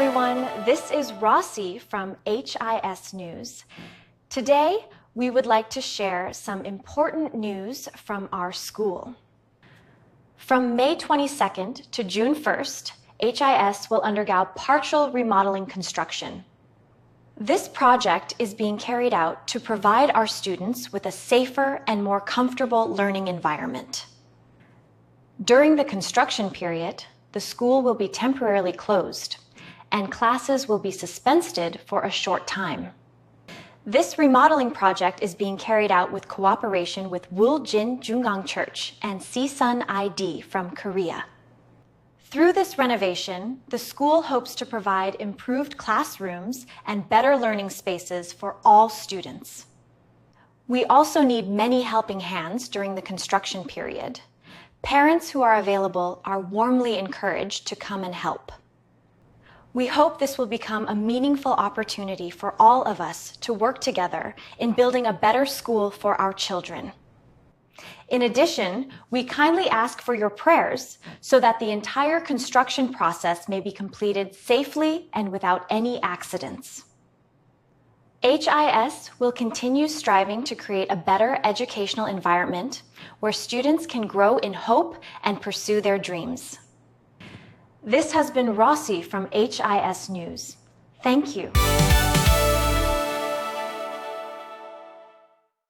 everyone. This is Rossi from HIS News. Today, we would like to share some important news from our school. From May 22nd to June 1st, HIS will undergo partial remodeling construction. This project is being carried out to provide our students with a safer and more comfortable learning environment. During the construction period, the school will be temporarily closed, and classes will be suspended for a short time. This remodeling project is being carried out with cooperation with Wool-Jin Jungang Church and Sisun ID from Korea. Through this renovation, the school hopes to provide improved classrooms and better learning spaces for all students. We also need many helping hands during the construction period. Parents who are available are warmly encouraged to come and help. We hope this will become a meaningful opportunity for all of us to work together in building a better school for our children. In addition, we kindly ask for your prayers so that the entire construction process may be completed safely and without any accidents. HIS will continue striving to create a better educational environment where students can grow in hope and pursue their dreams. This has been Rossi from HIS News. Thank you.